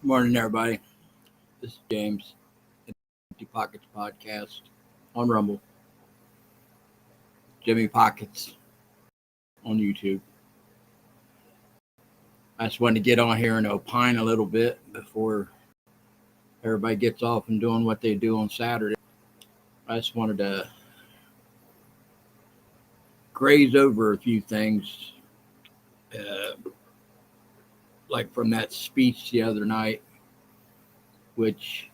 Morning, everybody. This is James, Empty Pockets Podcast on Rumble, Jimmy Pockets on YouTube. I just wanted to get on here and opine a little bit before everybody gets off and doing what they do on Saturday. I just wanted to graze over a few things, like from that speech the other night, which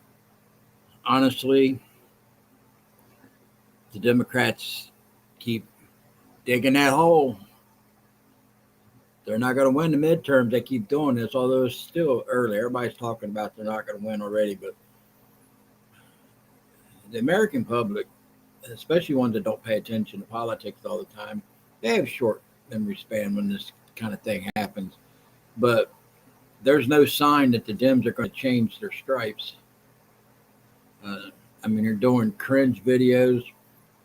honestly, the Democrats keep digging that hole. They're not going to win the midterms. They keep doing this, although it's still early. Everybody's talking about they're not going to win already, but the American public, especially ones that don't pay attention to politics all the time, they have short memory span when this kind of thing happens. But there's no sign that the Dems are going to change their stripes. They're doing cringe videos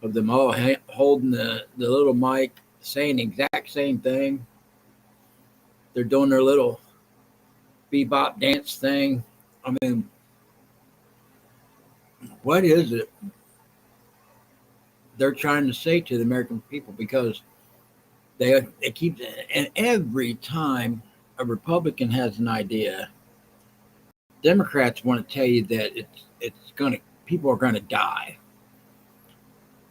of them all holding the little mic, saying the exact same thing. They're doing their little bebop dance thing. What is it they're trying to say to the American people? Because they keep, and every time a Republican has an idea, Democrats want to tell you that people are gonna die.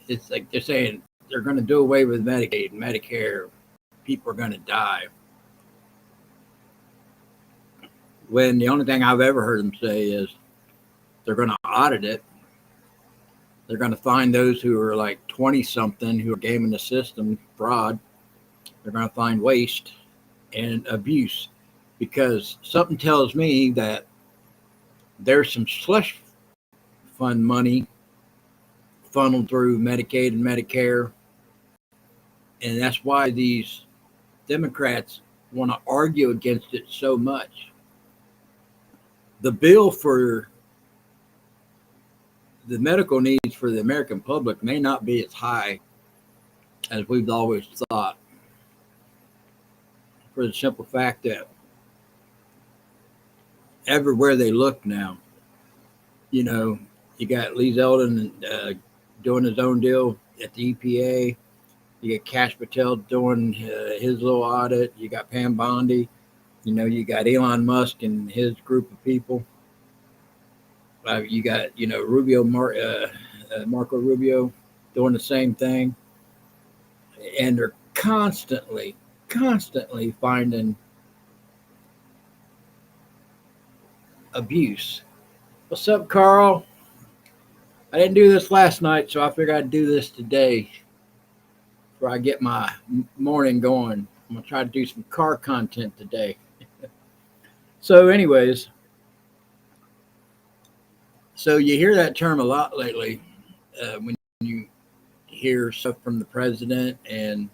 It's like they're saying they're gonna do away with Medicaid and Medicare. People are gonna die. When the only thing I've ever heard them say is they're going to audit it. They're going to find those who are like 20-something who are gaming the system, fraud. They're going to find waste and abuse, because something tells me that there's some slush fund money funneled through Medicaid and Medicare. And that's why these Democrats want to argue against it so much. The bill for the medical needs for the American public may not be as high as we've always thought, for the simple fact that everywhere they look now, you got Lee Zeldin doing his own deal at the EPA. You got Kash Patel doing his little audit. You got Pam Bondi. You got Elon Musk and his group of people. You got, Marco Rubio doing the same thing. And they're constantly finding abuse. What's up, Carl? I didn't do this last night, so I figured I'd do this today before I get my morning going. I'm going to try to do some car content today. So anyways, so you hear that term a lot lately when you hear stuff from the president and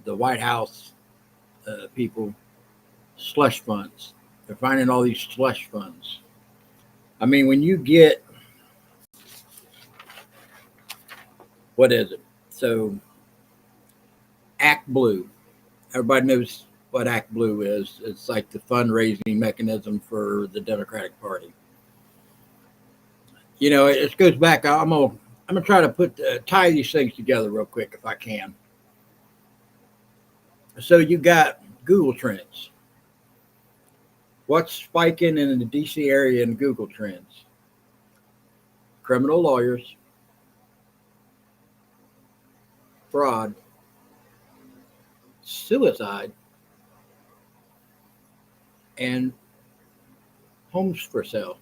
the White House people, slush funds. They're finding all these slush funds. When you get, what is it? So Act Blue, everybody knows what Act Blue is. It's like the fundraising mechanism for the Democratic Party. It goes back. I'm gonna try to tie these things together real quick if I can. So you got Google Trends. What's spiking in the DC area in Google Trends? Criminal lawyers, fraud, suicide, and homes for sale.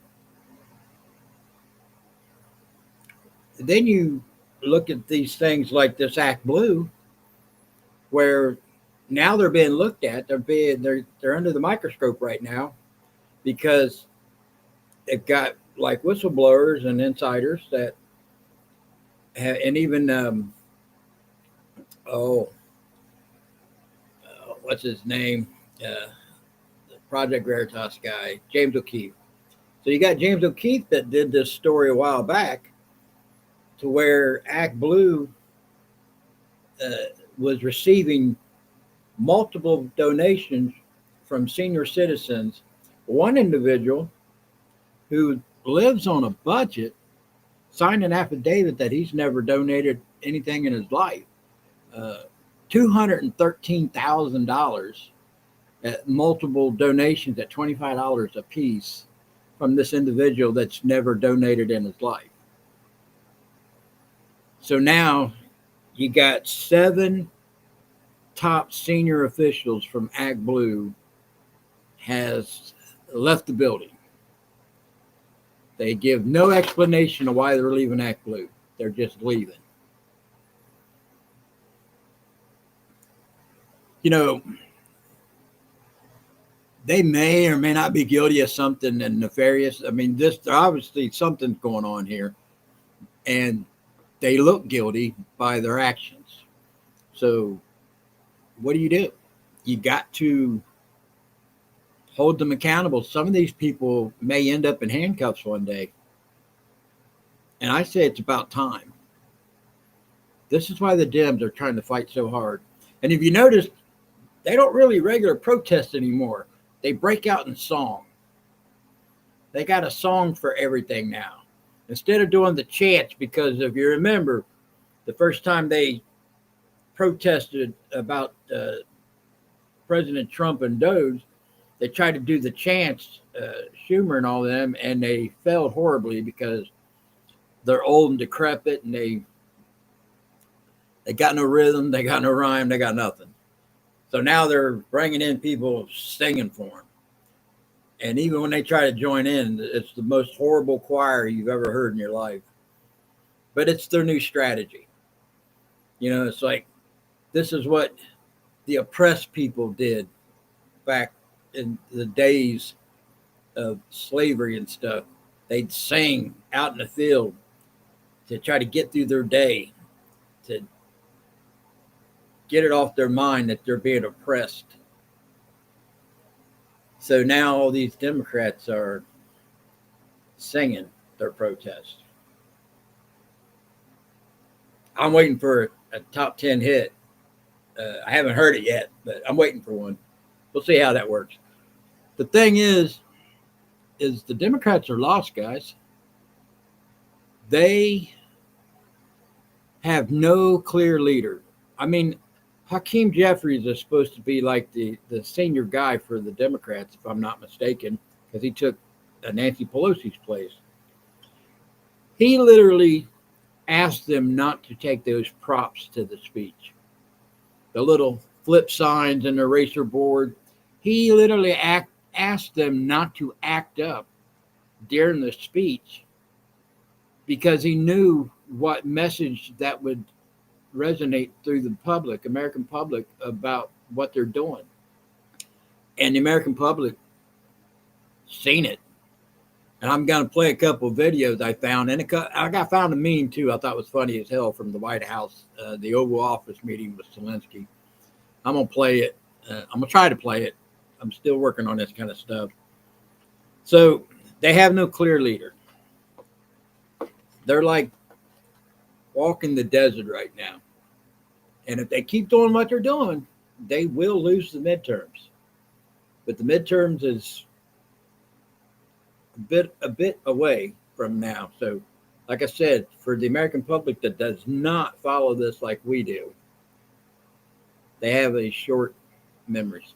Then you look at these things like this Act Blue, where now they're being looked at. They're under the microscope right now, because they've got like whistleblowers and insiders that, and even what's his name? The Project Veritas guy, James O'Keefe. So you got James O'Keefe that did this story a while back, to where Act Blue was receiving multiple donations from senior citizens One individual who lives on a budget signed an affidavit that he's never donated anything in his life. Uh, $213,000 at multiple donations at $25 a piece from this individual that's never donated in his life. So now you got 7 top senior officials from ActBlue has left the building. They give no explanation of why they're leaving ActBlue. They're just leaving. You know, they may or may not be guilty of something nefarious. I mean, this obviously something's going on here, and they look guilty by their actions. So, what do? You got to hold them accountable. Some of these people may end up in handcuffs one day. And I say it's about time. This is why the Dems are trying to fight so hard. And if you notice, they don't really regular protest anymore. They break out in song. They got a song for everything now. Instead of doing the chants, because if you remember, the first time they protested about President Trump and Doge, they tried to do the chants, Schumer and all of them, and they failed horribly because they're old and decrepit, and they got no rhythm, they got no rhyme, they got nothing. So now they're bringing in people singing for them. And even when they try to join in, it's the most horrible choir you've ever heard in your life. But it's their new strategy. You know, it's like, this is what the oppressed people did back in the days of slavery and stuff. They'd sing out in the field to try to get through their day, to get it off their mind that they're being oppressed. So now all these Democrats are singing their protest. I'm waiting for a top 10 hit. I haven't heard it yet, but I'm waiting for one. We'll see how that works. The thing is the Democrats are lost, guys. They have no clear leader. I mean, Hakeem Jeffries is supposed to be like the senior guy for the Democrats, if I'm not mistaken, because he took Nancy Pelosi's place. He literally asked them not to take those props to the speech, the little flip signs and the eraser board. He literally asked them not to act up during the speech because he knew what message that would resonate through the public, American public, about what they're doing. And the American public seen it. And I'm going to play a couple of videos I found. And I found a meme, too, I thought was funny as hell, from the White House, the Oval Office meeting with Zelensky. I'm going to play it. I'm going to try to play it. I'm still working on this kind of stuff. So they have no clear leader. They're like walking the desert right now. And if they keep doing what they're doing, they will lose the midterms. But the midterms is a bit away from now. So, like I said, for the American public that does not follow this like we do, they have a short memories.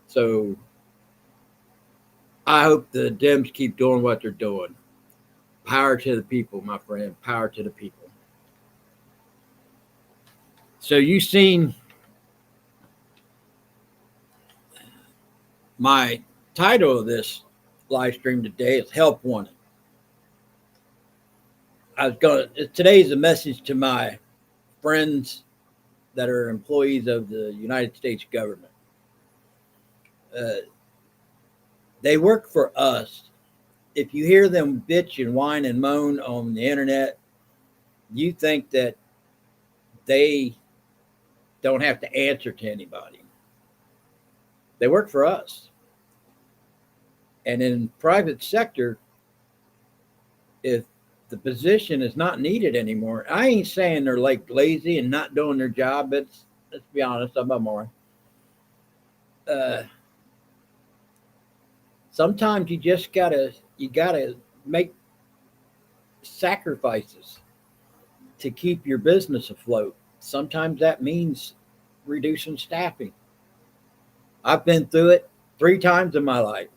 So I hope the Dems keep doing what they're doing. Power to the people, my friend. Power to the people. So you've seen my title of this live stream today is Help Wanted. Today's a message to my friends that are employees of the United States government. They work for us. If you hear them bitch and whine and moan on the internet, you think that they don't have to answer to anybody. They work for us. And in private sector, if the position is not needed anymore, I ain't saying they're like lazy and not doing their job. Let's be honest, some of them are. Sometimes you gotta make sacrifices to keep your business afloat. Sometimes that means reducing staffing. I've been through it 3 times in my life.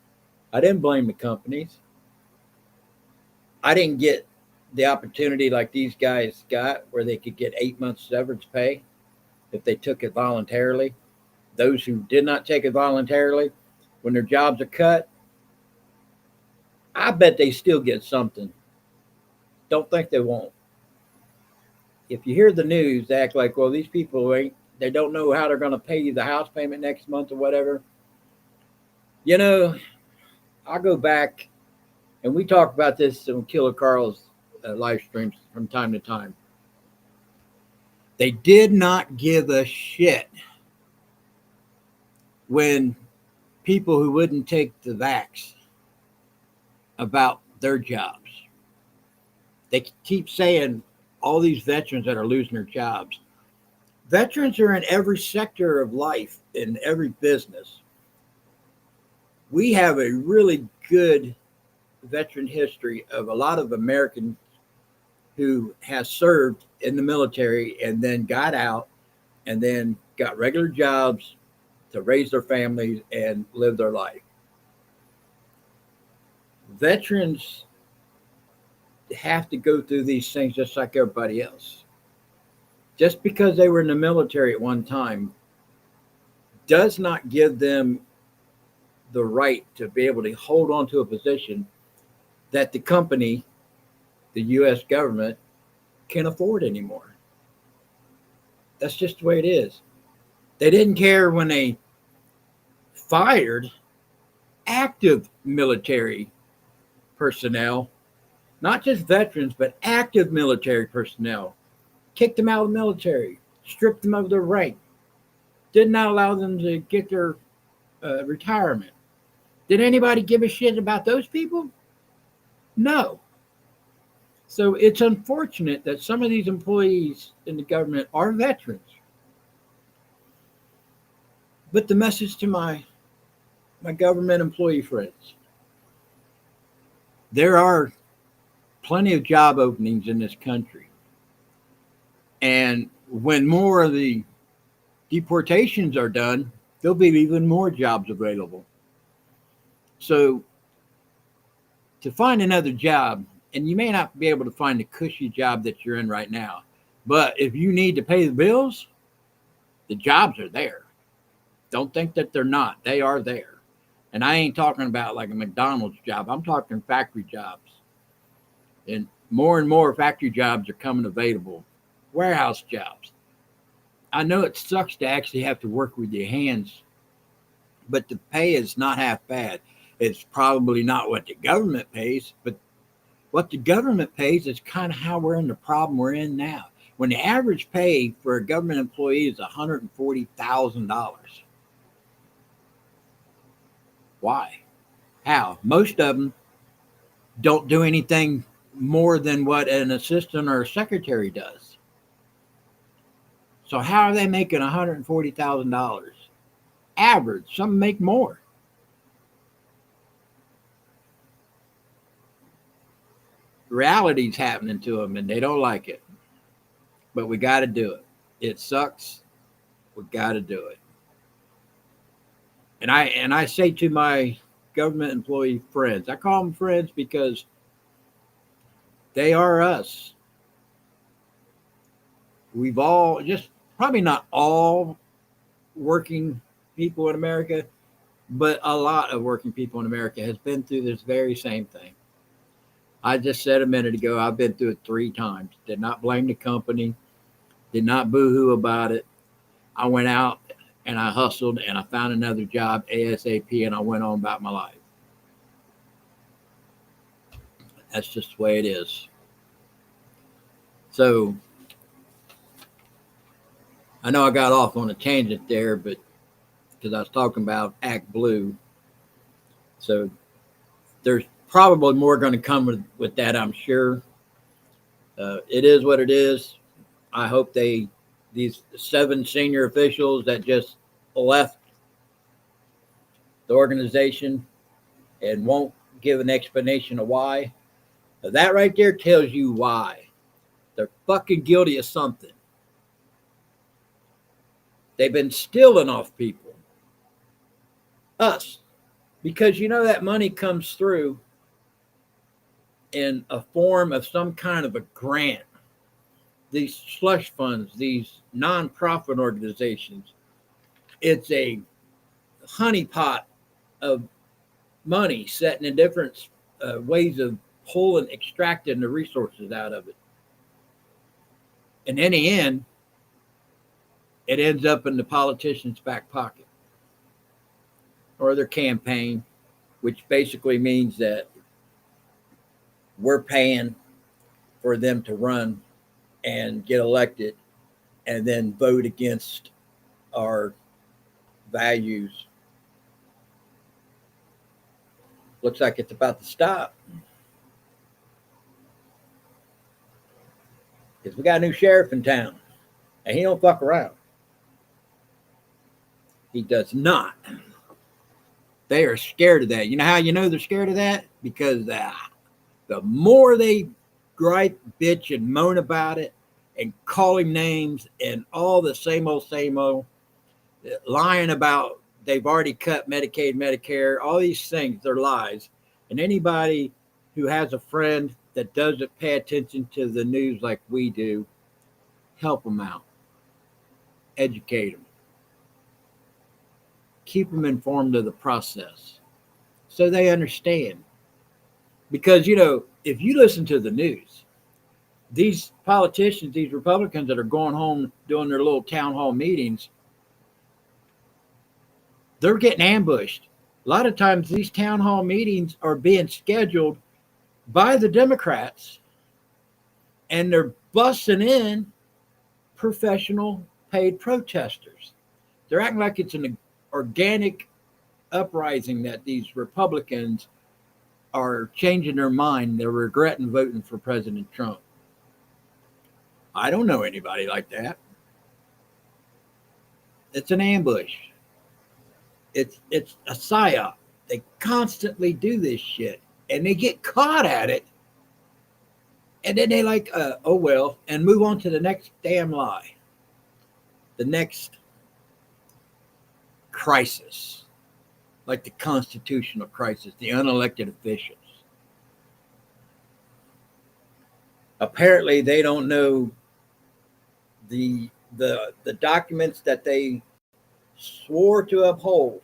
I didn't blame the companies. I didn't get the opportunity like these guys got where they could get 8 months severance pay if they took it voluntarily. Those who did not take it voluntarily, when their jobs are cut, I bet they still get something. Don't think they won't. If you hear the news, they act like, well, these people ain't, they don't know how they're going to pay you the house payment next month or whatever. You know, I go back and we talk about this on Killer Carl's live streams from time to time. They did not give a shit when people who wouldn't take the vax about their jobs. They keep saying all these veterans that are losing their jobs. Veterans are in every sector of life, in every business. We have a really good veteran history of a lot of Americans who has served in the military and then got out and then got regular jobs to raise their families and live their life. Veterans have to go through these things just like everybody else. Just because they were in the military at one time does not give them the right to be able to hold on to a position that the company, the US government, can afford anymore. That's just the way it is. They didn't care when they fired active military personnel, not just veterans, but active military personnel. Kicked them out of the military, stripped them of their rank, did not allow them to get their retirement. Did anybody give a shit about those people? No. So it's unfortunate that some of these employees in the government are veterans. But the message to my government employee friends, there are plenty of job openings in this country. And when more of the deportations are done, there'll be even more jobs available. So to find another job, and you may not be able to find the cushy job that you're in right now, but if you need to pay the bills, the jobs are there. Don't think that they're not. They are there. And I ain't talking about like a McDonald's job. I'm talking factory jobs. And more factory jobs are coming available. Warehouse jobs. I know it sucks to actually have to work with your hands, but the pay is not half bad. It's probably not what the government pays, but what the government pays is kind of how we're in the problem we're in now. When the average pay for a government employee is $140,000. Why? How? Most of them don't do anything more than what an assistant or a secretary does. So how are they making $140,000? Average. Some make more. Reality's happening to them and they don't like it. But we got to do it. It sucks. We got to do it. And I say to my government employee friends, I call them friends because they are us. We've all, just probably not all working people in America, but a lot of working people in America has been through this very same thing. I just said a minute ago, I've been through it 3 times. Did not blame the company, did not boo-hoo about it. I went out and I hustled and I found another job ASAP and I went on about my life. That's just the way it is. So I know I got off on a tangent there, but because I was talking about Act Blue. So there's probably more going to come with that, I'm sure. It is what it is. I hope these 7 senior officials that just left the organization, and won't give an explanation of why. Now, that right there tells you why. They're fucking guilty of something. They've been stealing off people. Us. Because you know that money comes through in a form of some kind of a grant. These slush funds, these nonprofit organizations, it's a honeypot of money set in different ways of pulling, extracting the resources out of it. And in the end, it ends up in the politician's back pocket or their campaign, which basically means that we're paying for them to run and get elected and then vote against our values. Looks like it's about to stop. Because we got a new sheriff in town. And he don't fuck around. He does not. They are scared of that. You know how you know they're scared of that? Because the more they gripe, bitch, and moan about it and call him names and all the same old, lying about they've already cut Medicaid, Medicare, all these things, they're lies. And anybody who has a friend that doesn't pay attention to the news like we do, help them out. Educate them. Keep them informed of the process so they understand. Because, you know, if you listen to the news, these politicians, these Republicans that are going home doing their little town hall meetings, they're getting ambushed. A lot of times these town hall meetings are being scheduled by the Democrats, and they're busting in professional paid protesters. They're acting like it's an organic uprising that these Republicans are changing their mind. They're regretting voting for President Trump. I don't know anybody like that. It's an ambush. It's a psyop. They constantly do this shit, and they get caught at it, and then they like, oh well, and move on to the next damn lie, the next crisis, like the constitutional crisis, the unelected officials. Apparently, they don't know the documents that they swore to uphold.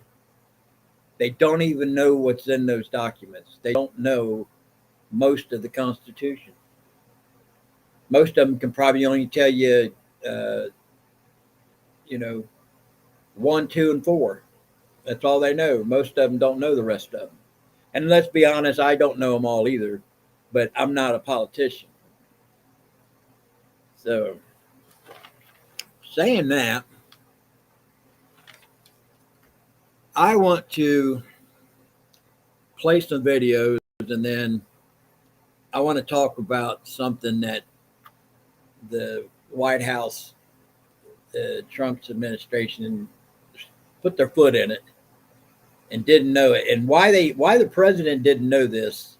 They don't even know what's in those documents. They don't know most of the Constitution. Most of them can probably only tell you, you know, 1, 2, and 4. That's all they know. Most of them don't know the rest of them. And let's be honest, I don't know them all either, but I'm not a politician. So, saying that, I want to play some videos, and then I want to talk about something that the White House, Trump's administration, put their foot in it and didn't know it. And why the president didn't know this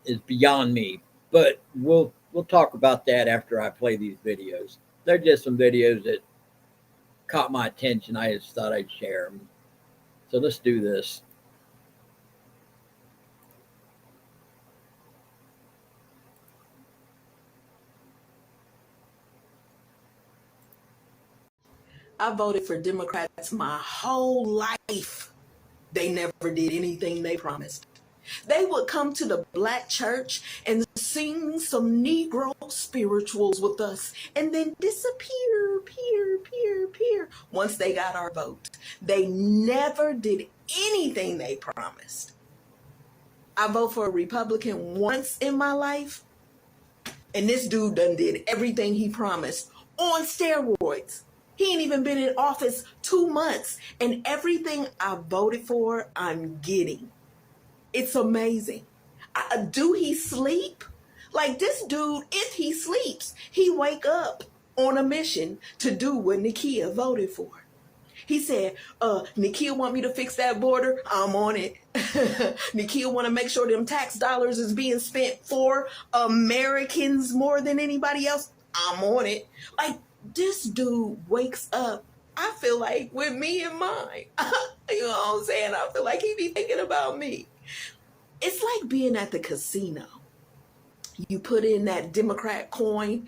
is beyond me. But we'll talk about that after I play these videos. They're just some videos that caught my attention. I just thought I'd share them. So let's do this. I voted for Democrats my whole life. They never did anything they promised. They would come to the black church and sing some Negro spirituals with us and then disappear, peer. Once they got our vote. They never did anything they promised. I vote for a Republican once in my life, and this dude done did everything he promised on steroids. He ain't even been in office 2 months, and everything I voted for, I'm getting. It's amazing. Do he sleep? Like this dude, if he sleeps, he wake up on a mission to do what Nakia voted for. He said, Nikhil want me to fix that border. I'm on it. Nikhil want to make sure them tax dollars is being spent for Americans more than anybody else. I'm on it. Like, this dude wakes up, I feel like, with me in mind. You know what I'm saying? I feel like he be thinking about me. It's like being at the casino. You put in that Democrat coin,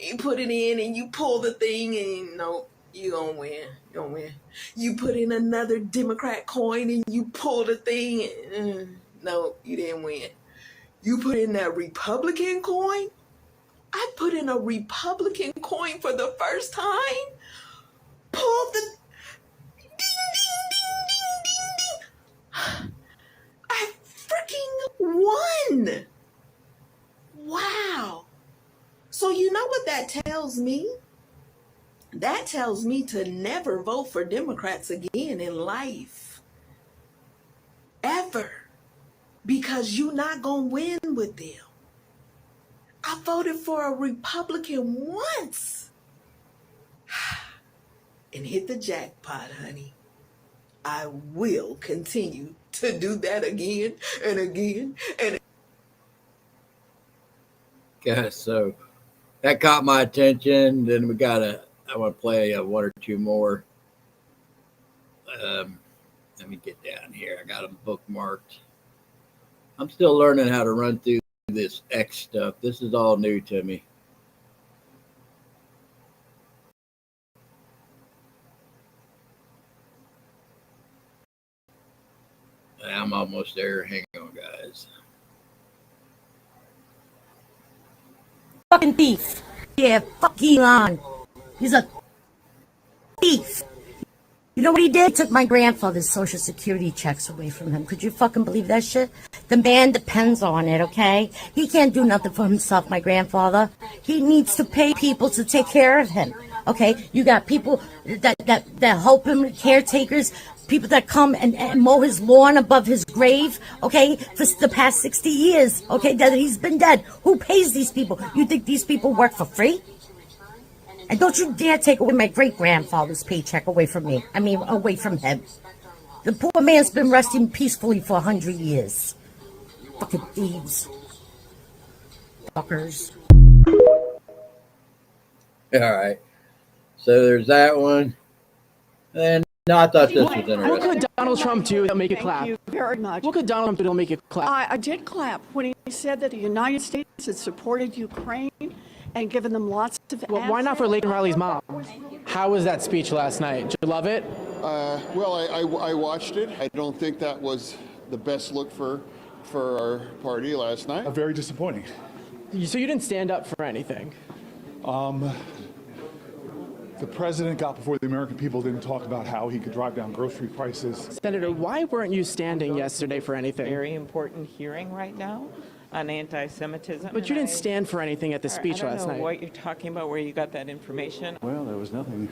you put it in and you pull the thing and no, you gonna win. You gonna win. You put in another Democrat coin and you pull the thing and no, you didn't win. You put in that Republican coin. I put in a Republican coin for the first time. Pulled the ding, ding, ding, ding, ding, ding. I freaking won. Wow. So you know what that tells me? That tells me to never vote for Democrats again in life. Ever. Because you're not going to win with them. I voted for a Republican once. And hit the jackpot, honey. I will continue to do that again and again and Yeah, so that caught my attention. Then I want to play one or two more. Let me get down here. I got them bookmarked. I'm still learning how to run through this X stuff. This is all new to me. I'm almost there. Hang on, guys. Fucking thief. Yeah, fuck Elon. He's a thief. You know what he did? He took my grandfather's social security checks away from him. Could you fucking believe that shit? The man depends on it, okay? He can't do nothing for himself, my grandfather. He needs to pay people to take care of him, okay? You got people that help him, caretakers, people that come and mow his lawn above his grave, okay, for the past 60 years, okay, that he's been dead. Who pays these people? You think these people work for free? And don't you dare take away my great-grandfather's paycheck away from me. I mean, away from him. The poor man's been resting peacefully for 100 years. Fucking thieves. Fuckers. All right. So there's that one. And no, I thought this was interesting. What could Donald Trump do that'll make it clap? Thank you very much. What could Donald Trump do that'll make it clap? I did clap when he said that the United States had supported Ukraine and given them lots of Well, why not for Laken Riley's mom? How was that speech last night? Did you love it? Well, I watched it. I don't think that was the best look for our party last night. Very disappointing. So you didn't stand up for anything? The president got before the American people, didn't talk about how he could drive down grocery prices. Senator, why weren't you standing yesterday for anything? Very important hearing right now on anti-Semitism. But you didn't stand for anything at the speech last I don't know night. what you're talking about, where you got that information. Well, there was nothing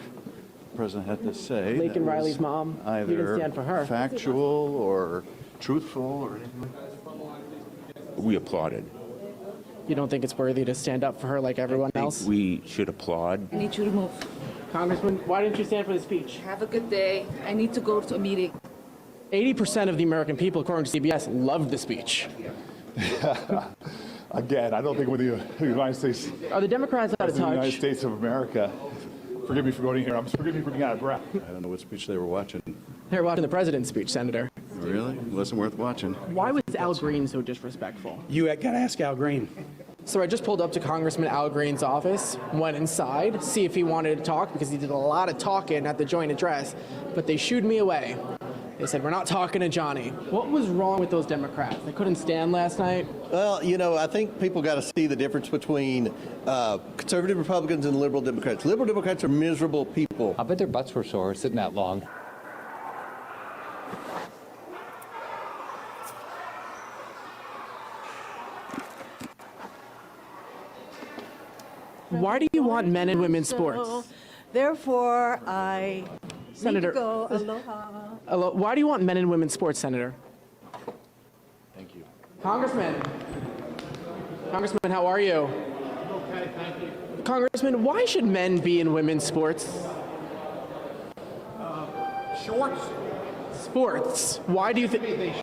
the president had to say. Laken Riley's mom, either you didn't stand for her. Factual or truthful or anything. We applauded. You don't think it's worthy to stand up for her like everyone else? We should applaud. I need you to move. Congressman, why didn't you stand for the speech? Have a good day. I need to go to a meeting. 80% of the American people, according to CBS, loved the speech. Again, I don't think with the United States, Are the Democrats out of the United touch? States of America, forgive me for going here, forgive me for being out of breath. I don't know what speech they were watching. They were watching the president's speech, Senator. Really? Wasn't worth watching. Why was Al Green so disrespectful? You got to ask Al Green. So I just pulled up to Congressman Al Green's office, went inside, see if he wanted to talk, because he did a lot of talking at the joint address, but they shooed me away. They said, we're not talking to Johnny. What was wrong with those Democrats? They couldn't stand last night? Well, you know, I think people got to see the difference between conservative Republicans and liberal Democrats. Liberal Democrats are miserable people. I bet their butts were sore sitting that long. Why do you want men and women's sports? Therefore, I Senator, need to go. Aloha. Why do you want men and women's sports, Senator? Thank you. Congressman, how are you? Okay, thank you. Congressman, why should men be in women's sports? Shorts. Sports. Why do you think they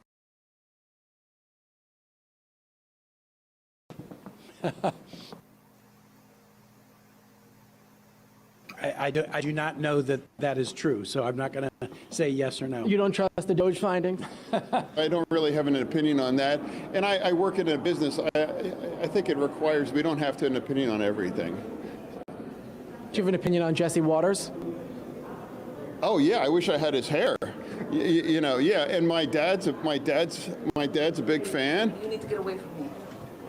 I do not know that that is true, so I'm not going to say yes or no. You don't trust the Doge findings? I don't really have an opinion on that. And I work in a business. I think it requires, we don't have to have an opinion on everything. Do you have an opinion on Jesse Waters? Oh yeah, I wish I had his hair. You know, yeah. And my dad's a big fan. You need to get away from me.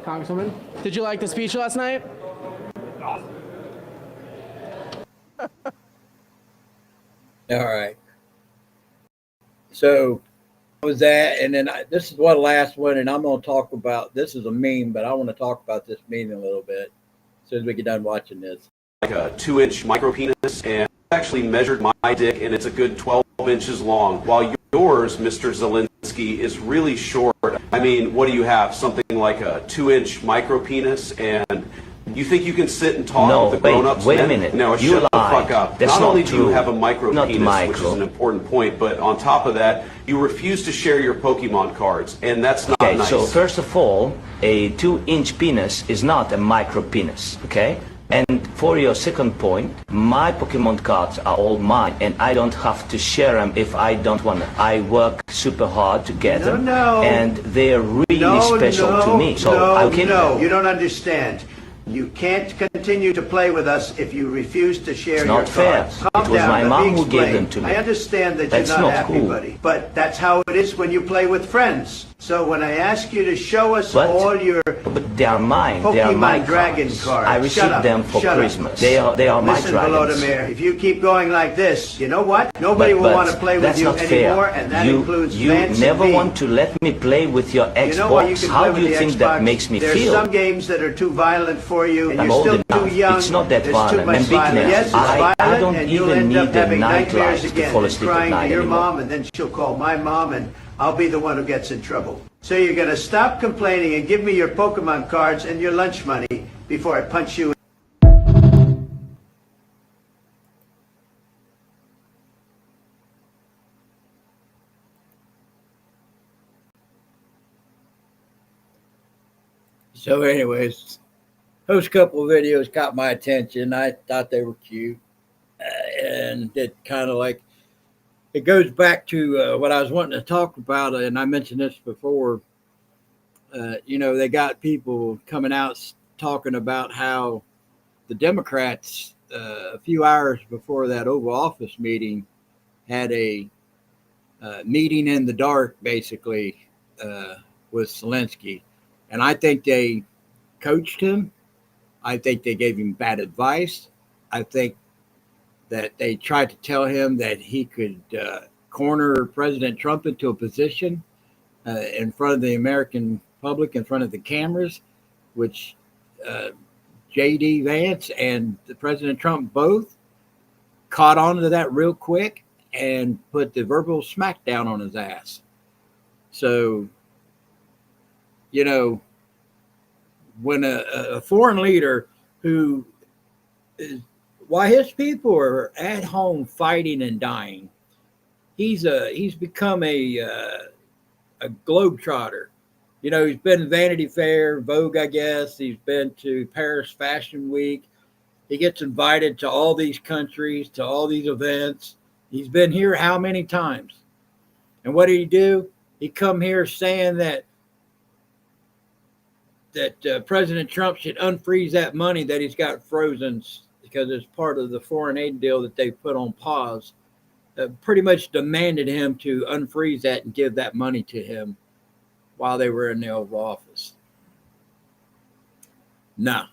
Congresswoman, did you like the speech last night? All right. So was that, and then this is one last one, and I'm going to talk about, this is a meme, but I want to talk about this meme a little bit as soon as we get done watching this. Like a 2-inch micro penis, and actually measured my dick, and it's a good 12 inches long, while yours, Mr. Zelensky, is really short. I mean, what do you have? Something like a 2-inch micro penis, and you think you can sit and talk with the grown-ups? Wait a minute. No, You shut the lied. fuck up. That's not only not do you true. have a micro Not penis, micro. which is an important point, but on top of that, you refuse to share your Pokemon cards, and that's not Okay, nice. so first of all, a 2-inch penis is not a micro penis, okay? And for your second point, my Pokemon cards are all mine, and I don't have to share them if I don't want them. I work super hard to get them, and they're really special to me. So I can. No, you don't understand. You can't continue to play with us if you refuse to share It's your not fair. cards. It Calm was down, my let mom me who gave explain. them to me. I understand that That's you're not not happy, cool. buddy, but that's how it is when you play with friends. So when I ask you to show us all your But they are mine. They are my Pokemon Dragon cards. cards. I Shut received up. them for Shut up. Christmas. They are my Listen, dragons. Volodymyr, if you keep going like this, you know what? Nobody will But want to play with that's you not anymore, fair. and that you, includes you Vance never and me. want to let me play with your Xbox. You know what? You can How play do with you the think Xbox. that makes me There's feel? some games that are too violent for you, and I'm you're old still enough. too young. It's not that There's violent. too much I'm big violence. now. Yes, it's I violent, don't and you'll even end up need the having night nightmares light to again fall and asleep at crying night to your anymore. mom, and then she'll call my mom, and I'll be the one who gets in trouble. So you're going to stop complaining and give me your Pokemon cards and your lunch money before I punch you. So anyways, those couple of videos caught my attention. I thought they were cute. And it kind of like, it goes back to what I was wanting to talk about, and I mentioned this before. You know, they got people coming out talking about how the Democrats, a few hours before that Oval Office meeting, had a meeting in the dark, basically, with Zelensky. And I think they coached him. I think they gave him bad advice. I think that they tried to tell him that he could corner President Trump into a position in front of the American public, in front of the cameras, which J.D. Vance and President Trump both caught on to that real quick and put the verbal smackdown on his ass. So, you know, when a foreign leader who is, while his people are at home fighting and dying, he's become a globetrotter. You know, he's been Vanity Fair, Vogue, I guess. He's been to Paris Fashion Week. He gets invited to all these countries, to all these events. He's been here how many times? And what did he do? He come here saying that President Trump should unfreeze that money that he's got frozen because it's part of the foreign aid deal that they put on pause. Pretty much demanded him to unfreeze that and give that money to him while they were in the Oval Office. No.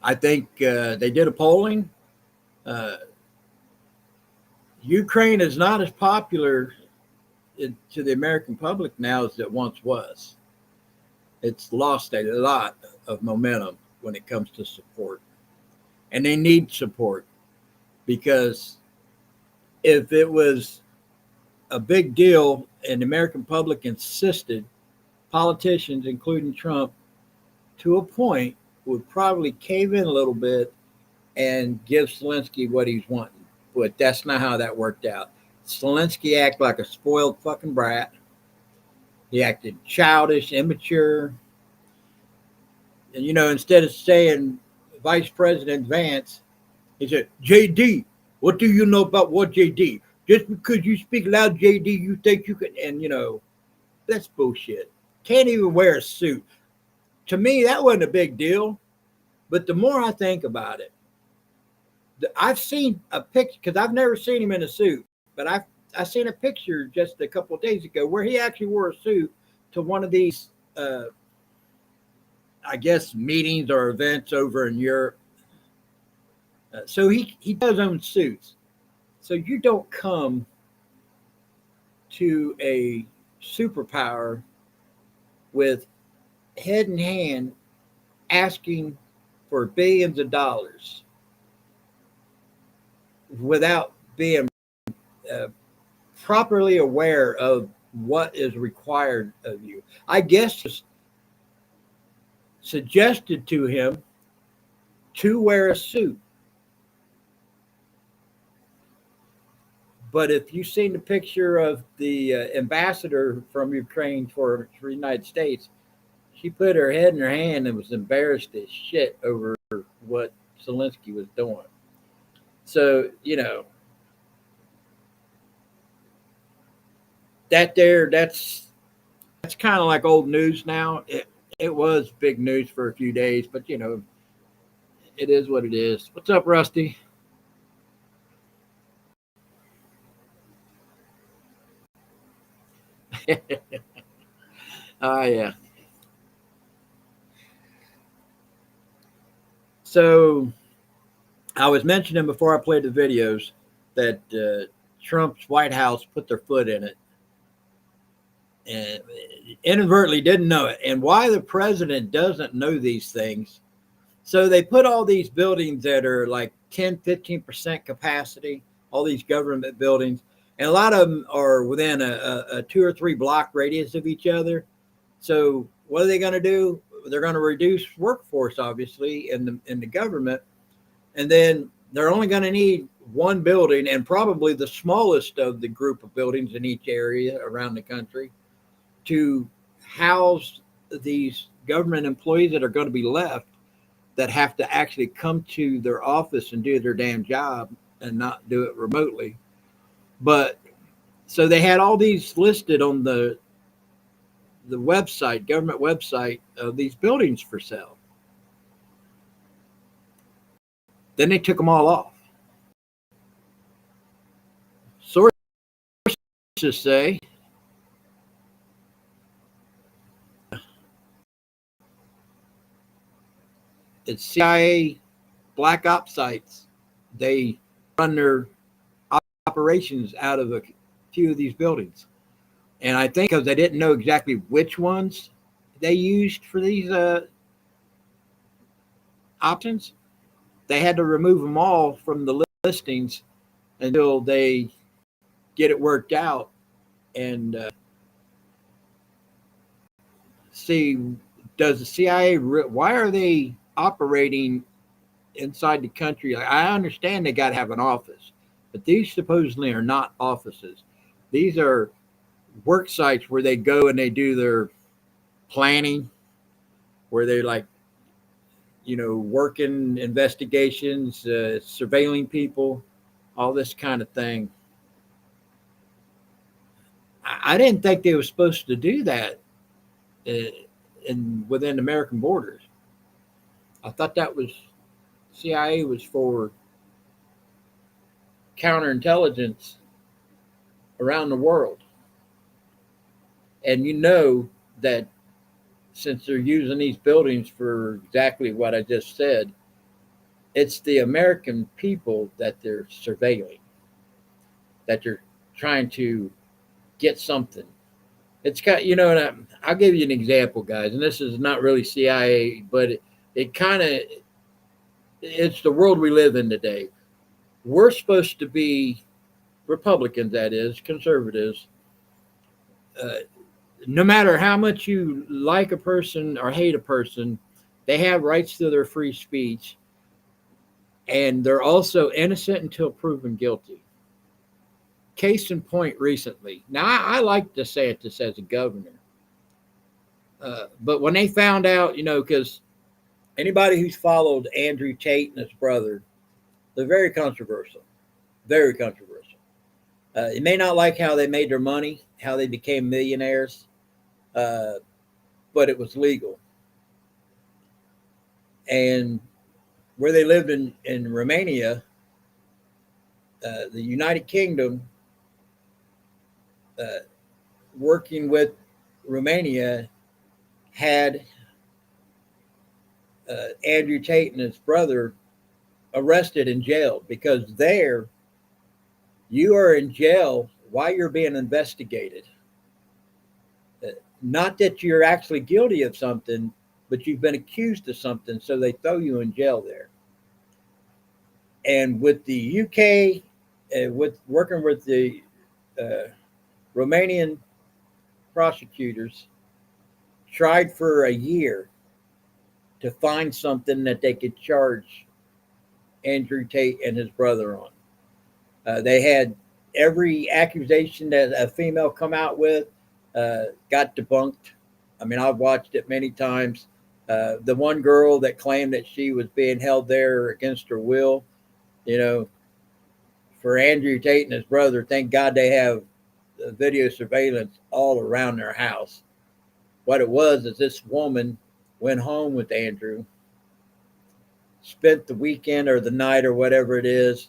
I think they did a polling. Ukraine is not as popular to the American public now as it once was. It's lost a lot of momentum when it comes to support. And they need support, because if it was a big deal and the American public insisted, politicians, including Trump, to a point, would probably cave in a little bit and give Zelensky what he's wanting. But that's not how that worked out. Zelensky acted like a spoiled fucking brat. He acted childish, immature. And, instead of saying Vice President Vance, he said, JD, what do you know about what JD? Just because you speak loud, JD, you think you can. And, that's bullshit. Can't even wear a suit. To me, that wasn't a big deal. But the more I think about it, I've seen a picture, because I've never seen him in a suit, but I seen a picture just a couple of days ago where he actually wore a suit to one of these, I guess, meetings or events over in Europe. So he does own suits. So you don't come to a superpower with head in hand asking for billions of dollars without being properly aware of what is required of you. I guess it's suggested to him to wear a suit. But if you've seen the picture of the ambassador from Ukraine for the United States, she put her head in her hand and was embarrassed as shit over what Zelensky was doing. So, that's kind of like old news now. It was big news for a few days, but it is what it is. What's up, Rusty? Oh, yeah. So I was mentioning before I played the videos that Trump's White House put their foot in it and inadvertently didn't know it. And why the president doesn't know these things. So they put all these buildings that are like 10, 15% capacity, all these government buildings, and a lot of them are within a 2 or 3 block radius of each other. So what are they going to do? They're going to reduce workforce, obviously, in the government, and then they're only going to need one building, and probably the smallest of the group of buildings in each area around the country, to house these government employees that are going to be left, that have to actually come to their office and do their damn job and not do it remotely. But so they had all these listed on the website, government website, of these buildings for sale. Then they took them all off. Sources say it's CIA black ops sites. They run their operations out of a few of these buildings. And I think because they didn't know exactly which ones they used for these options, they had to remove them all from the listings until they get it worked out and see, does the CIA, why are they operating inside the country? Like, I understand they got to have an office, but these supposedly are not offices. These are work sites where they go and they do their planning, where they working investigations, surveilling people, all this kind of thing. I didn't think they were supposed to do that within American borders. I thought that was CIA was for counterintelligence around the world. And that since they're using these buildings for exactly what I just said, it's the American people that they're surveilling, that they're trying to get something. It's got, and I'll give you an example, guys, and this is not really CIA, but it kind of, it's the world we live in today. We're supposed to be Republicans, that is, conservatives. No matter how much you like a person or hate a person, they have rights to their free speech, and they're also innocent until proven guilty. case in point recently. Now, I like DeSantis as a governor. But when they found out, because anybody who's followed Andrew Tate and his brother, they're very controversial. Very controversial. You may not like how they made their money, how they became millionaires, but it was legal. And where they lived in Romania, the United Kingdom, working with Romania, had Andrew Tate and his brother arrested and jailed because there you are in jail while you're being investigated. Not that you're actually guilty of something, but you've been accused of something, so they throw you in jail there. And with the UK, with working with the Romanian prosecutors, tried for a year to find something that they could charge Andrew Tate and his brother on. They had every accusation that a female come out with got debunked. I mean, I've watched it many times. The one girl that claimed that she was being held there against her will, for Andrew Tate and his brother, thank God they have video surveillance all around their house. What it was is this woman went home with Andrew, spent the weekend or the night or whatever it is,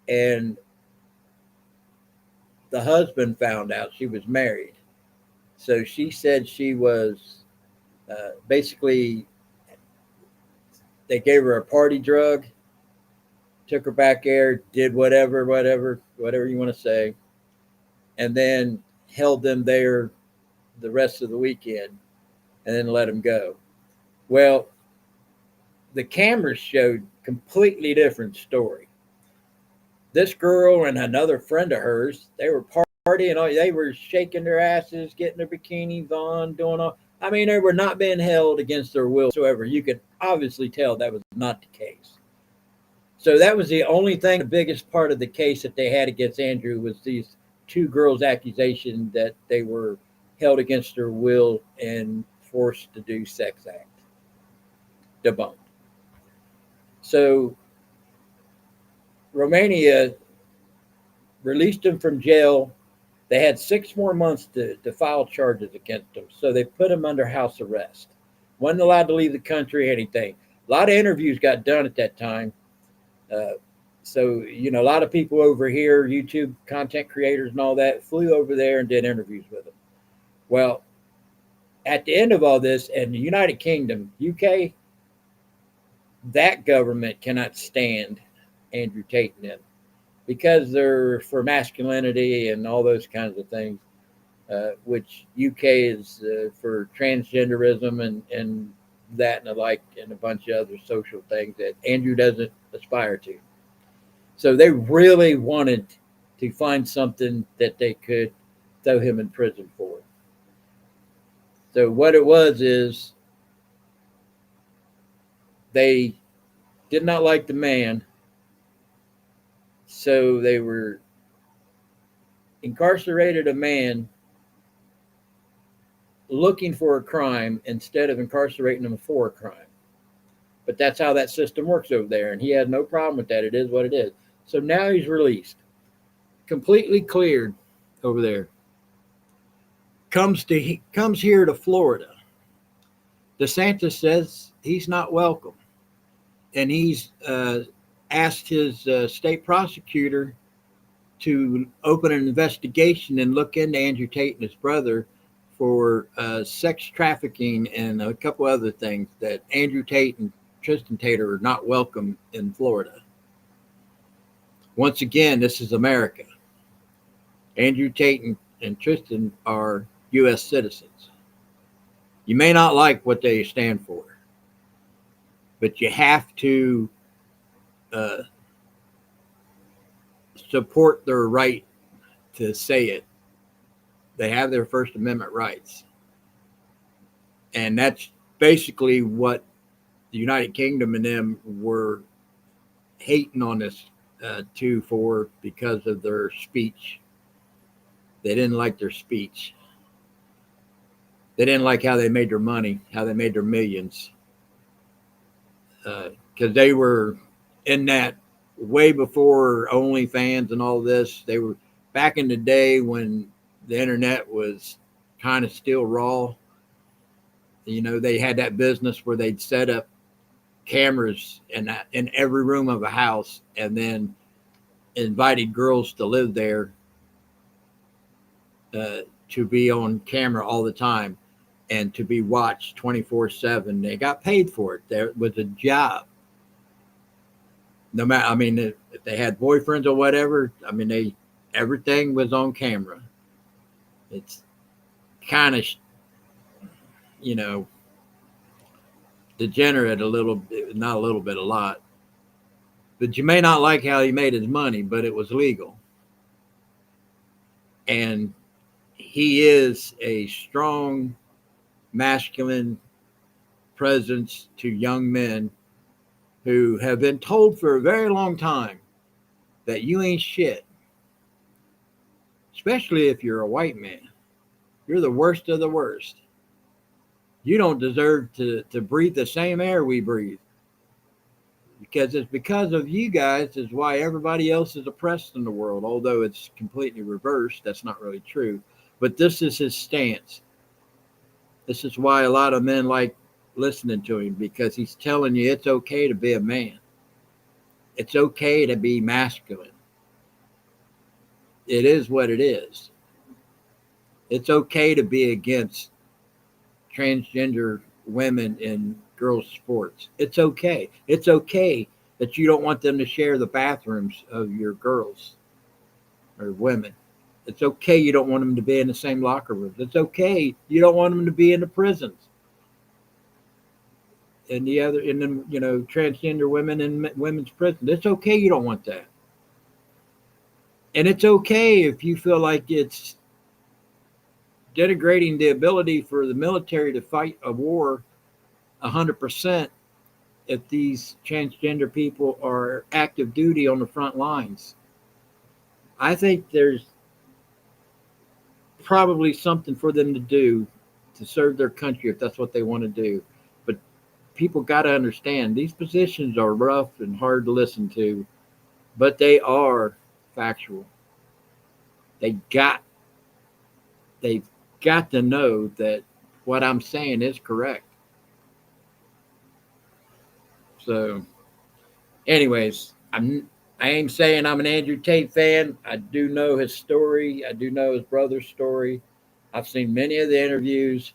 and the husband found out she was married. So she said she was basically, they gave her a party drug, took her back there, did whatever you want to say, and then held them there the rest of the weekend and then let them go. Well, the cameras showed completely different story. This girl and another friend of hers, they were partying, they were shaking their asses, getting their bikinis on, doing all. I mean, they were not being held against their will whatsoever. You could obviously tell that was not the case. So that was the only thing, the biggest part of the case that they had against Andrew was these two girls' accusation that they were held against their will and forced to do sex act. Debunked. So Romania released them from jail. They had 6 more months to file charges against them. So they put them under house arrest. Wasn't allowed to leave the country, anything. A lot of interviews got done at that time. So, a lot of people over here, YouTube content creators and all that, flew over there and did interviews with them. Well, at the end of all this, in the United Kingdom, UK, that government cannot stand Andrew Tate and them because they're for masculinity and all those kinds of things, which UK is for transgenderism and that and the like, and a bunch of other social things that Andrew doesn't aspire to. So they really wanted to find something that they could throw him in prison for. So what it was is they did not like the man, so they were incarcerated a man looking for a crime instead of incarcerating him for a crime. But that's how that system works over there, and he had no problem with that. It is what it is. So now he's released, completely cleared over there. Comes here to Florida. DeSantis says he's not welcome, and he's asked his state prosecutor to open an investigation and look into Andrew Tate and his brother for sex trafficking and a couple other things, that Andrew Tate and Tristan Tate are not welcome in Florida. Once again, this is America. Andrew Tate and Tristan are U.S. citizens. You may not like what they stand for, but you have to support their right to say it. They have their First Amendment rights. And that's basically what the United Kingdom and them were hating on us too for, because of their speech They didn't like their speech. They didn't like how they made their money, how they made their millions, because they were in that way before OnlyFans and all this. They were back in the day when the internet was kind of still raw. They had that business where they'd set up cameras in every room of a house, and then invited girls to live there, to be on camera all the time and to be watched 24/7. They got paid for it. There was a job. No matter, I mean, if they had boyfriends or whatever, I mean, everything was on camera. It's kind of, you know, degenerate a little bit, not a little bit, a lot. But you may not like how he made his money, but it was legal. And he is a strong, masculine presence to young men who have been told for a very long time that you ain't shit, especially if you're a white man. You're the worst of the worst. You don't deserve to breathe the same air we breathe, because it's because of you guys is why everybody else is oppressed in the world, although it's completely reversed. That's not really true. But this is his stance. This is why a lot of men like listening to him, because he's telling you it's okay to be a man. It's okay to be masculine. It is what it is. It's okay to be against transgender women in girls' sports. It's okay. It's okay that you don't want them to share the bathrooms of your girls or women. It's okay you don't want them to be in the same locker rooms. It's okay you don't want them to be in the prisons. And then transgender women in women's prisons. It's okay you don't want that. And it's okay if you feel like it's denigrating the ability for the military to fight a war 100% if these transgender people are active duty on the front lines. I think there's probably something for them to do to serve their country if that's what they want to do. But people got to understand these positions are rough and hard to listen to, but they are factual. They've got to know that what I'm saying is correct. So, anyways, I ain't saying I'm an Andrew Tate fan. I do know his story. I do know his brother's story. I've seen many of the interviews.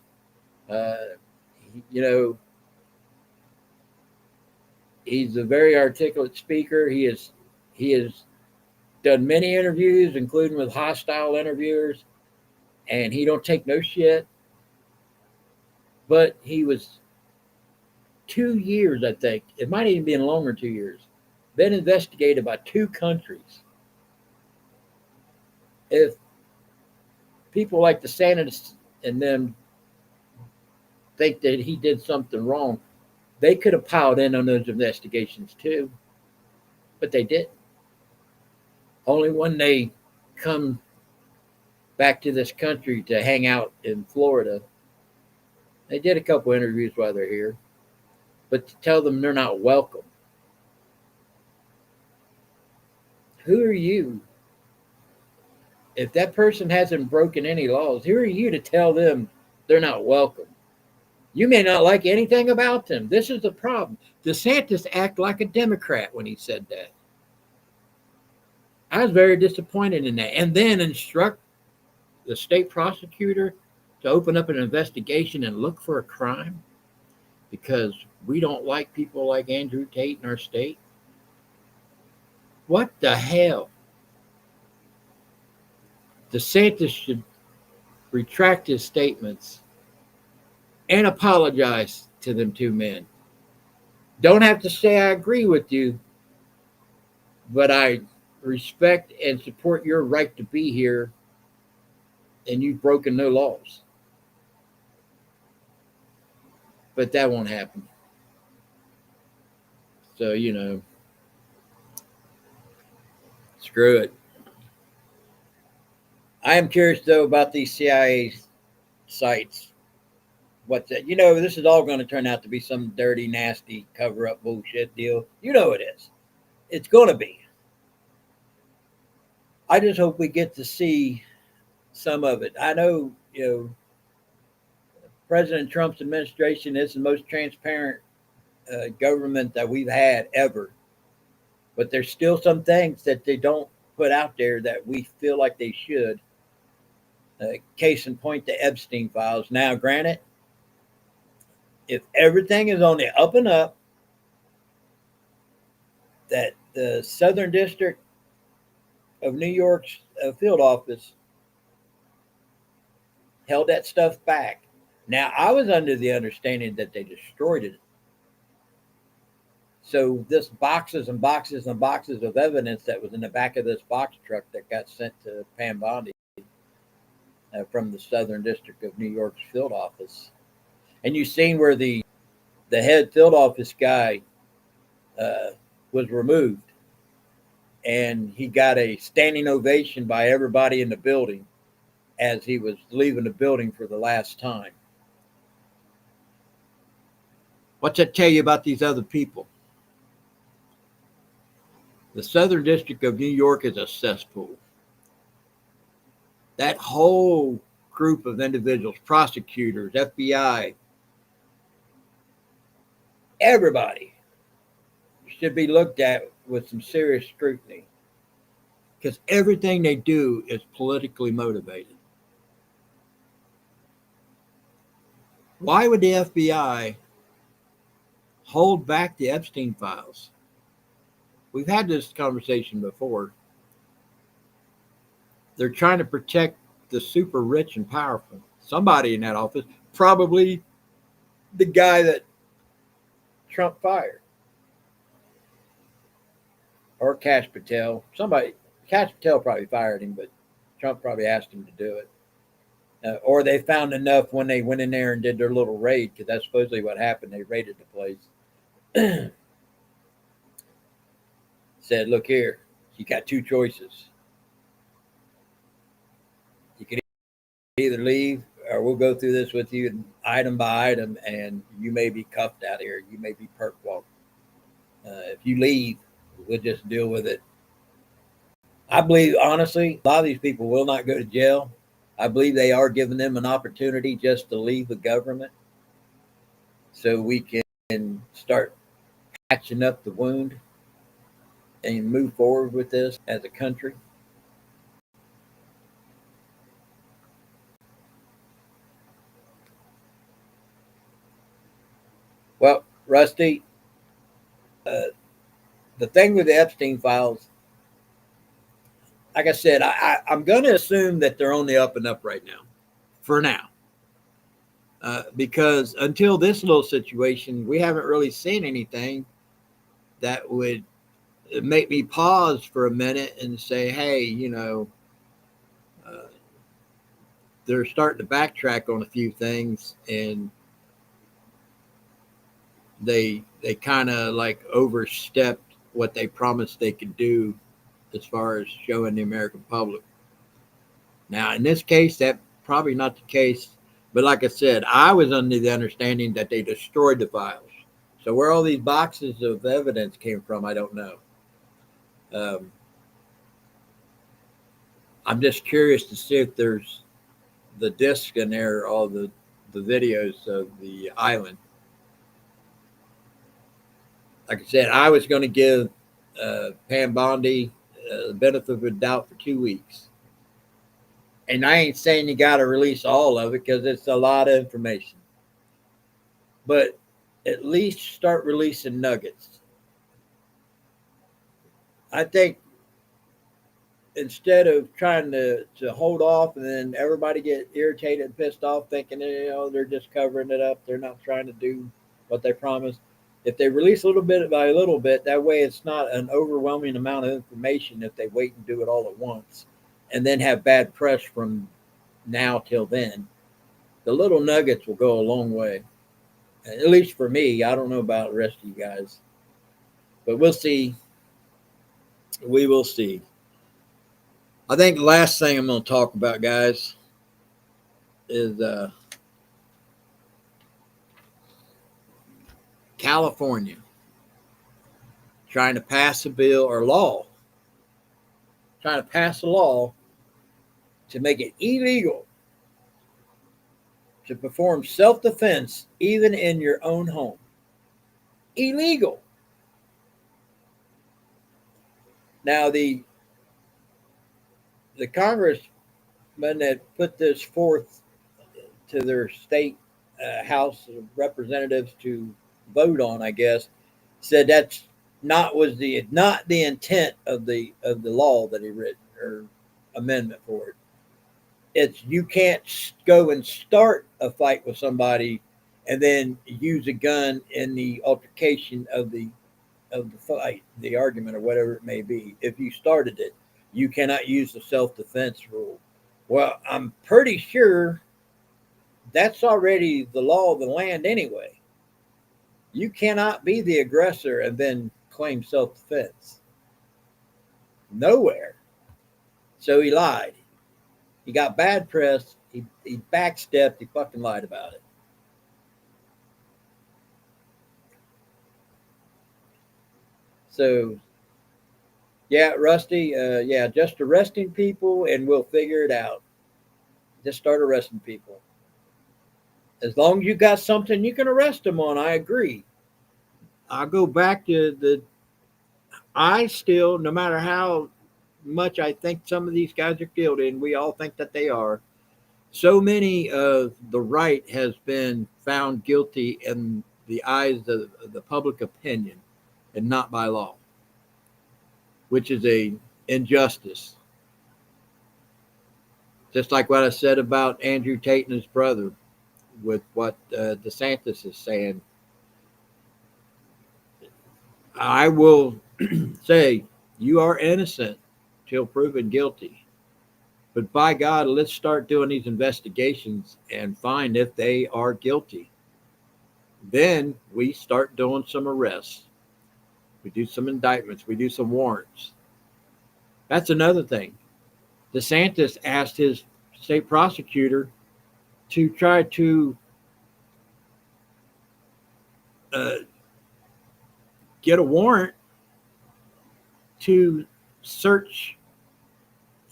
Uh, you know, he's a very articulate speaker. He has done many interviews, including with hostile interviewers, and he don't take no shit. But he was 2 years, I think. It might even be longer than 2 years. Been investigated by 2 countries. If people like DeSantis and them think that he did something wrong, they could have piled in on those investigations too, but they didn't. Only when they come back to this country to hang out in Florida, they did a couple interviews while they're here, but to tell them they're not welcome. Who are you? If that person hasn't broken any laws, who are you to tell them they're not welcome? You may not like anything about them. This is the problem. DeSantis acted like a Democrat when he said that. I was very disappointed in that. And then instruct the state prosecutor to open up an investigation and look for a crime because we don't like people like Andrew Tate in our state. What the hell? DeSantis should retract his statements and apologize to them 2 men. Don't have to say I agree with you, but I respect and support your right to be here, and you've broken no laws. But that won't happen. So, screw it. I am curious though about these CIA sites. What's that? This is all going to turn out to be some dirty, nasty cover up bullshit deal. It is. It's going to be. I just hope we get to see some of it. I know, President Trump's administration is the most transparent government that we've had ever, but there's still some things that they don't put out there that we feel like they should. Case in point, the Epstein files. Now, granted, if everything is on the up and up, that the Southern District of New York's field office held that stuff back. Now, I was under the understanding that they destroyed it. So this boxes and boxes and boxes of evidence that was in the back of this box truck that got sent to Pam Bondi from the Southern District of New York's field office. And you've seen where the head field office guy was removed. And he got a standing ovation by everybody in the building as he was leaving the building for the last time. What's that tell you about these other people? The Southern District of New York is a cesspool. That whole group of individuals, prosecutors, FBI, everybody should be looked at with some serious scrutiny because everything they do is politically motivated. Why would the FBI hold back the Epstein files? We've had this conversation before. They're trying to protect the super rich and powerful. Somebody in that office, probably the guy that Trump fired, or Cash Patel. Cash Patel probably fired him, but Trump probably asked him to do it. Or they found enough when they went in there and did their little raid, because that's supposedly what happened. They raided the place. Said, look here, you got two choices. You can either leave or we'll go through this with you item by item, and you may be cuffed out here. You may be perp walked. If you leave, we'll just deal with it. I believe, honestly, a lot of these people will not go to jail. I believe they are giving them an opportunity just to leave the government so we can start patching up the wound and move forward with this as a country. Well, Rusty, the thing with the Epstein files, like I said, I'm going to assume that they're on the up and up right now, for now. Because until this little situation, we haven't really seen anything that would make me pause for a minute and say, hey, they're starting to backtrack on a few things, and they kind of like overstepped what they promised they could do as far as showing the American public. Now, in this case, that's probably not the case. But like I said, I was under the understanding that they destroyed the files. So where all these boxes of evidence came from, I don't know. I'm just curious to see if there's the disc in there, all the videos of the island. Like I said, I was going to give Pam Bondi the benefit of the doubt for 2 weeks. And I ain't saying you got to release all of it because it's a lot of information. But at least start releasing nuggets. I think instead of trying to hold off and then everybody get irritated and pissed off thinking, they're just covering it up. They're not trying to do what they promised. If they release a little bit by a little bit, that way it's not an overwhelming amount of information if they wait and do it all at once and then have bad press from now till then. The little nuggets will go a long way. At least for me. I don't know about the rest of you guys. But we'll see. We will see. I think the last thing I'm going to talk about, guys, is California trying to pass a bill or law, trying to pass a law to make it illegal to perform self-defense even in your own home. Illegal. Now, the congressman that put this forth to their state House of Representatives to vote on, I guess, said that's not the intent of the law that he written or amendment for it. It's you can't go and start a fight with somebody and then use a gun in the altercation of the fight, the argument, or whatever it may be. If you started it, you cannot use the self-defense rule. Well, I'm pretty sure that's already the law of the land anyway. You cannot be the aggressor and then claim self-defense. Nowhere. So he lied. He got bad press. He backstepped. He fucking lied about it. So, yeah, Rusty, yeah, just arresting people and we'll figure it out. Just start arresting people. As long as you got something you can arrest them on, I agree. I'll go back to I still, no matter how much I think some of these guys are guilty, and we all think that they are, so many of the right has been found guilty in the eyes of the public opinion and not by law, which is a injustice. Just like what I said about Andrew Tate and his brother with what DeSantis is saying. I will say you are innocent till proven guilty. But by God, let's start doing these investigations and find if they are guilty. Then we start doing some arrests. We do some indictments. We do some warrants. That's another thing. DeSantis asked his state prosecutor to try to uh, get a warrant to search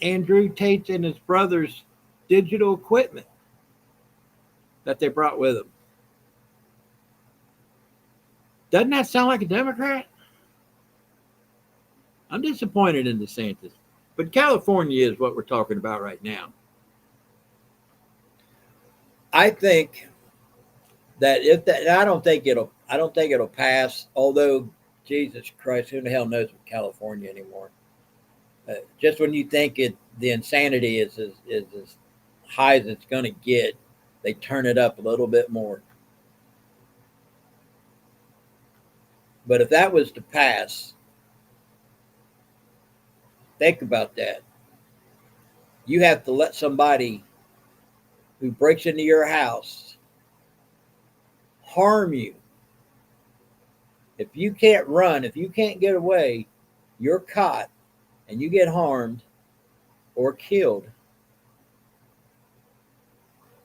Andrew Tate and his brother's digital equipment that they brought with them. Doesn't that sound like a Democrat? I'm disappointed in DeSantis. But California is what we're talking about right now. I think that I don't think it'll pass. Although, Jesus Christ, who the hell knows with California anymore? Just when you think the insanity is as high as it's going to get, they turn it up a little bit more. But if that was to pass, think about that. You have to let somebody who breaks into your house harm you. If you can't run, if you can't get away, you're caught and you get harmed or killed.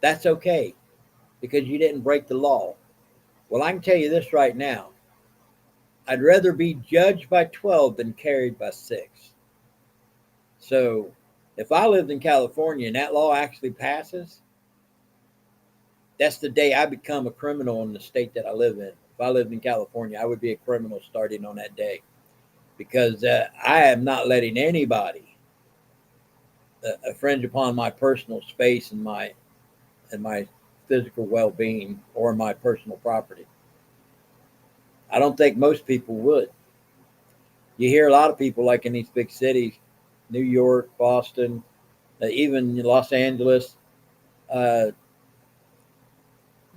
That's okay because you didn't break the law. Well, I can tell you this right now. I'd rather be judged by 12 than carried by 6. So if I lived in California and that law actually passes, that's the day I become a criminal in the state that I live in. If I lived in California, I would be a criminal starting on that day because I am not letting anybody infringe upon my personal space and my physical well-being or my personal property. I don't think most people would. You hear a lot of people like in these big cities, New York, Boston, even Los Angeles,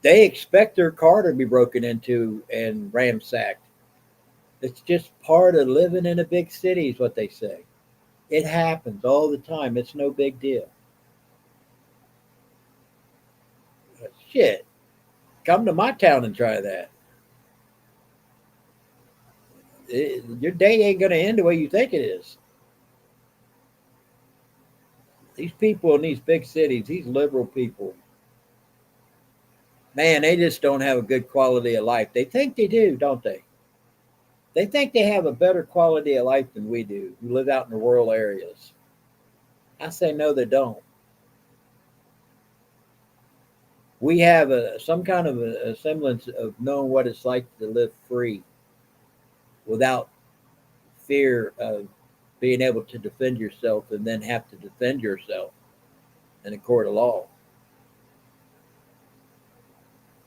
they expect their car to be broken into and ransacked. It's just part of living in a big city is what they say. It happens all the time. It's no big deal. But shit, come to my town and try that. Your day ain't going to end the way you think it is. These people in these big cities, these liberal people, man, they just don't have a good quality of life. They think they do, don't they? They think they have a better quality of life than we do, who live out in the rural areas. I say no, they don't. We have some kind of a semblance of knowing what it's like to live free without fear of being able to defend yourself and then have to defend yourself in a court of law.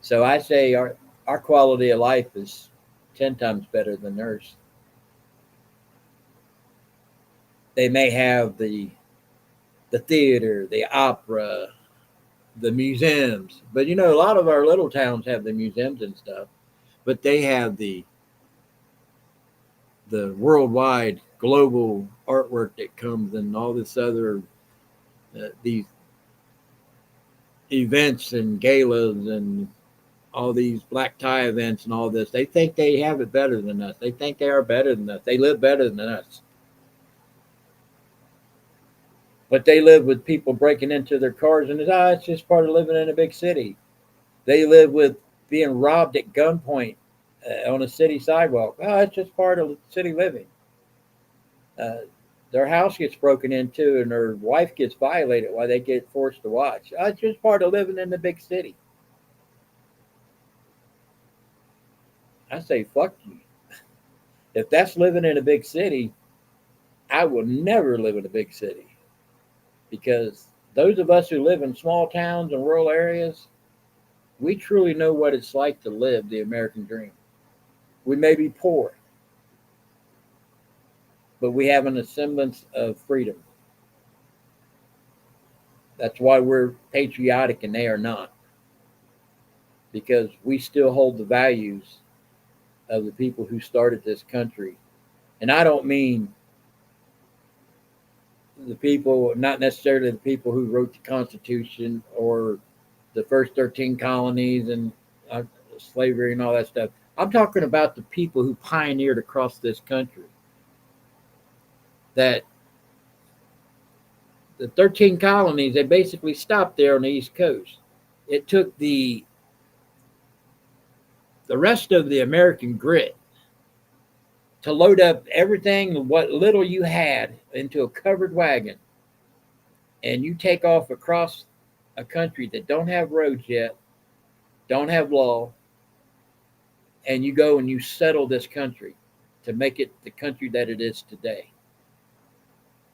So I say our quality of life is 10 times better than theirs. They may have the theater, the opera, the museums, but a lot of our little towns have the museums and stuff, but they have the worldwide global artwork that comes and all this other these events and galas and all these black tie events and all this. They think they have it better than us. They think they are better than us. They live better than us. But they live with people breaking into their cars, and it's just part of living in a big city. They live with being robbed at gunpoint on a city sidewalk. Oh, it's just part of city living. Uh, their house gets broken into, and their wife gets violated while they get forced to watch. Oh, it's just part of living in the big city. I say, fuck you. If that's living in a big city, I will never live in a big city because those of us who live in small towns and rural areas, we truly know what it's like to live the American dream. We may be poor, but we have an semblance of freedom. That's why we're patriotic and they are not, because we still hold the values of the people who started this country. And I don't mean the people, not necessarily the people who wrote the Constitution or the first 13 colonies and slavery and all that stuff. I'm talking about the people who pioneered across this country. That the 13 colonies, they basically stopped there on the East Coast. It took the rest of the American grit to load up everything, what little you had, into a covered wagon, and you take off across a country that don't have roads yet, don't have law, and you go and you settle this country to make it the country that it is today.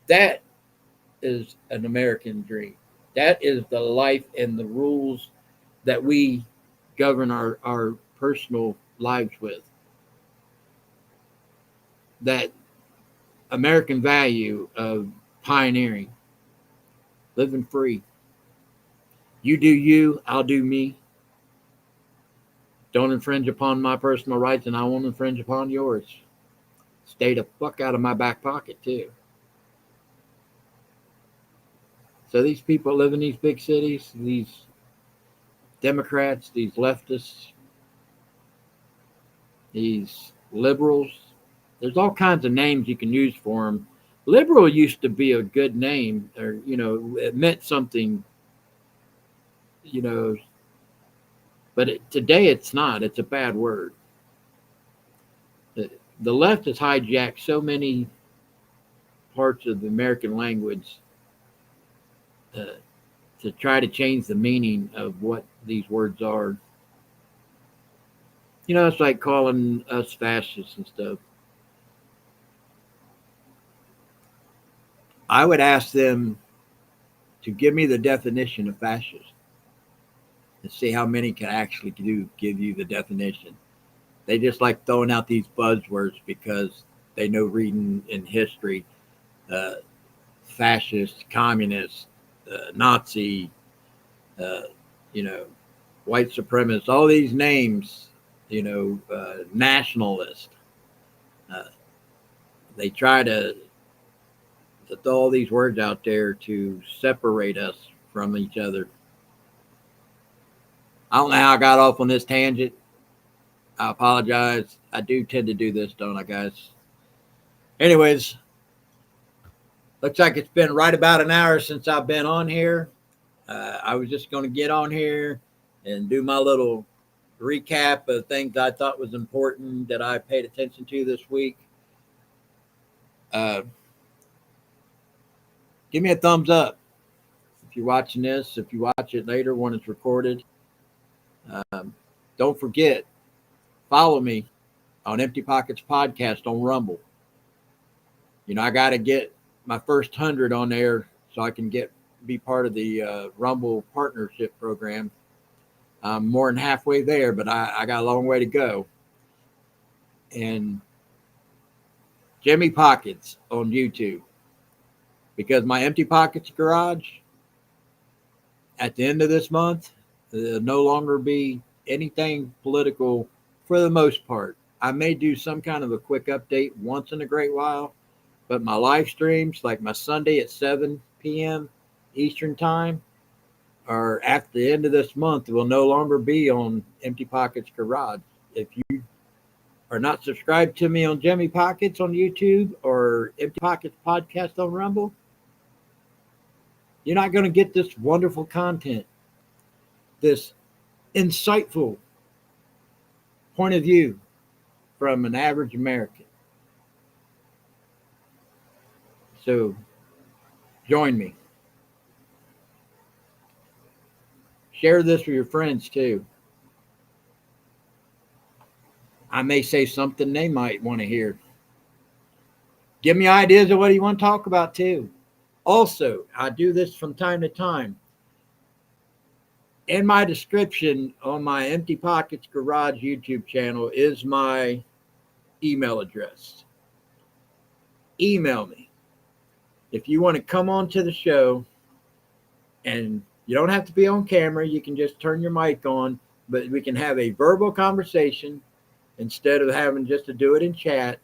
That is an American dream. That is the life and the rules that we govern our personal lives with. That American value of pioneering, living free. You do you, I'll do me. Don't infringe upon my personal rights, and I won't infringe upon yours. Stay the fuck out of my back pocket, too. So these people live in these big cities, these Democrats, these leftists, these liberals, there's all kinds of names you can use for them. Liberal used to be a good name, or, it meant something, you know, but today it's not. It's a bad word. The left has hijacked so many parts of the American language uh, to try to change the meaning of what these words are. It's like calling us fascists and stuff. I would ask them to give me the definition of fascist and see how many can actually give you the definition. They just like throwing out these buzzwords because they know reading in history, uh, fascist, communist, Nazi, uh, you know, white supremacist, all these names, nationalist. Uh, they try to throw all these words out there to separate us from each other. I don't know how I got off on this tangent. I apologize. I do tend to do this, don't I, guys? Anyways, Looks like it's been right about an hour since I've been on here. I was just going to get on here and do my little recap of things I thought was important that I paid attention to this week. Give me a thumbs up if you're watching this. If you watch it later when it's recorded, don't forget, follow me on Empty Pockets Podcast on Rumble. You know, I got to get my first 100 on there so I can be part of the Rumble partnership program. I'm more than halfway there, but I got a long way to go. And Jimmy Pockets on YouTube, because my Empty Pockets garage at the end of this month, there'll no longer be anything political for the most part. I may do some kind of a quick update once in a great while, but my live streams, like my Sunday at 7 p.m. Eastern Time, are at the end of this month, will no longer be on Empty Pockets Garage. If you are not subscribed to me on Jimmy Pockets on YouTube or Empty Pockets Podcast on Rumble, you're not going to get this wonderful content, this insightful point of view from an average American. So join me. Share this with your friends too. I may say something they might want to hear. Give me ideas of what you want to talk about too. Also, I do this from time to time. In my description on my Empty Pockets Garage YouTube channel is my email address. Email me. If you want to come on to the show, and you don't have to be on camera, you can just turn your mic on, but we can have a verbal conversation instead of having just to do it in chat.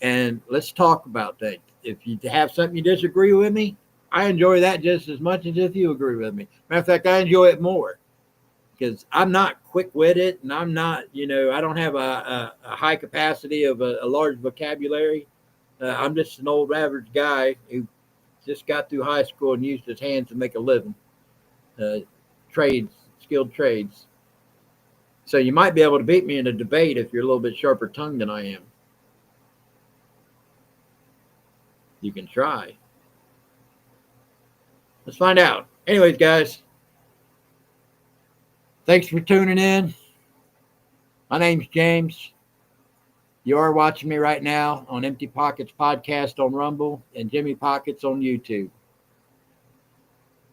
And let's talk about things. If you have something you disagree with me, I enjoy that just as much as if you agree with me. Matter of fact, I enjoy it more because I'm not quick-witted and I'm not, I don't have a high capacity of a large vocabulary. I'm just an old average guy who just got through high school and used his hands to make a living. Skilled trades. So you might be able to beat me in a debate if you're a little bit sharper tongued than I am. You can try. Let's find out. Anyways, guys, thanks for tuning in. My name's James. You are watching me right now on Empty Pockets Podcast on Rumble and Jimmy Pockets on YouTube.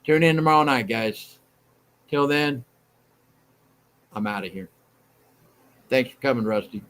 Tune in tomorrow night, guys. Till then, I'm out of here. Thanks for coming, Rusty.